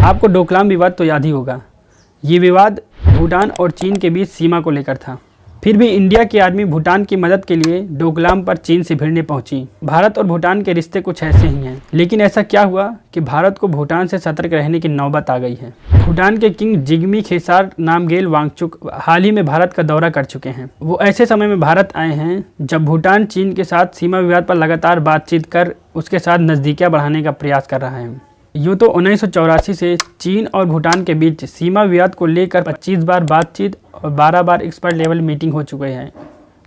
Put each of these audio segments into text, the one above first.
आपको डोकलाम विवाद तो याद ही होगा। ये विवाद भूटान और चीन के बीच सीमा को लेकर था। फिर भी इंडिया की आर्मी भूटान की मदद के लिए डोकलाम पर चीन से भिड़ने पहुंची। भारत और भूटान के रिश्ते कुछ ऐसे ही हैं, लेकिन ऐसा क्या हुआ कि भारत को भूटान से सतर्क रहने की नौबत आ गई है। भूटान के किंग जिग्मी खेसार नामग्येल वांगचुक हाल ही में भारत का दौरा कर चुके हैं। वो ऐसे समय में भारत आए हैं जब भूटान चीन के साथ सीमा विवाद पर लगातार बातचीत कर उसके साथ नज़दीकियाँ बढ़ाने का प्रयास कर रहा है। यूँ तो 1984 से चीन और भूटान के बीच सीमा विवाद को लेकर 25 बार बातचीत और 12 बार एक्सपर्ट लेवल मीटिंग हो चुके हैं,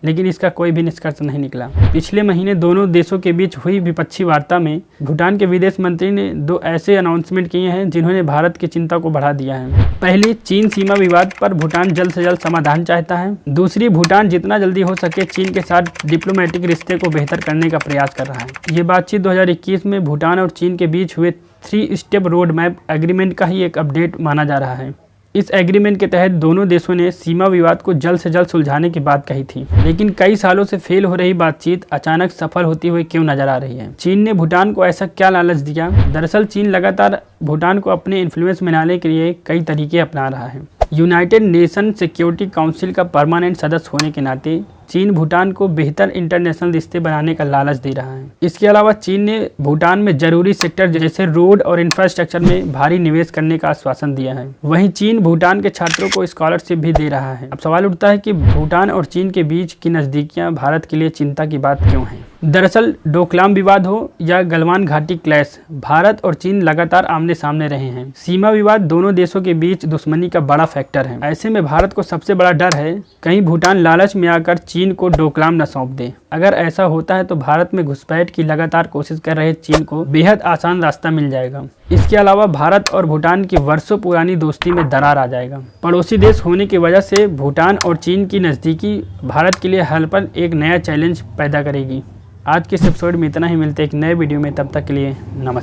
लेकिन इसका कोई भी निष्कर्ष नहीं निकला। पिछले महीने दोनों देशों के बीच हुई विपक्षी वार्ता में भूटान के विदेश मंत्री ने 2 ऐसे अनाउंसमेंट किए हैं जिन्होंने भारत की चिंता को बढ़ा दिया है। पहली, चीन सीमा विवाद पर भूटान जल्द से जल्द समाधान चाहता है। दूसरी, भूटान जितना जल्दी हो सके चीन के साथ डिप्लोमेटिक रिश्ते को बेहतर करने का प्रयास कर रहा है। ये बातचीत 2021 में भूटान और चीन के बीच हुए 3 स्टेप रोड मैप एग्रीमेंट का ही एक अपडेट माना जा रहा है। इस एग्रीमेंट के तहत दोनों देशों ने सीमा विवाद को जल्द से जल्द सुलझाने की बात कही थी, लेकिन कई सालों से फेल हो रही बातचीत अचानक सफल होती हुई क्यों नजर आ रही है। चीन ने भूटान को ऐसा क्या लालच दिया? दरअसल चीन लगातार भूटान को अपने इन्फ्लुएंस में लाने के लिए कई तरीके अपना रहा है। यूनाइटेड नेशन सिक्योरिटी काउंसिल का परमानेंट सदस्य होने के नाते चीन भूटान को बेहतर इंटरनेशनल रिश्ते बनाने का लालच दे रहा है। इसके अलावा चीन ने भूटान में जरूरी सेक्टर जैसे रोड और इंफ्रास्ट्रक्चर में भारी निवेश करने का आश्वासन दिया है। वहीं चीन भूटान के छात्रों को स्कॉलरशिप भी दे रहा है। अब सवाल उठता है कि भूटान और चीन के बीच की नज़दीकियां भारत के लिए चिंता की बात क्यों है? दरअसल डोकलाम विवाद हो या गलवान घाटी क्लैश, भारत और चीन लगातार आमने सामने रहे हैं। सीमा विवाद दोनों देशों के बीच दुश्मनी का बड़ा फैक्टर है। ऐसे में भारत को सबसे बड़ा डर है कहीं भूटान लालच में आकर चीन को डोकलाम न सौंप दे। अगर ऐसा होता है तो भारत में घुसपैठ की लगातार कोशिश कर रहे चीन को बेहद आसान रास्ता मिल जाएगा। इसके अलावा भारत और भूटान की वर्षों पुरानी दोस्ती में दरार आ जाएगा। पड़ोसी देश होने की वजह से भूटान और चीन की नज़दीकी भारत के लिए हल पर एक नया चैलेंज पैदा करेगी। आज के इस एपिसोड में इतना ही। मिलते हैं एक नए वीडियो में, तब तक के लिए नमस्कार।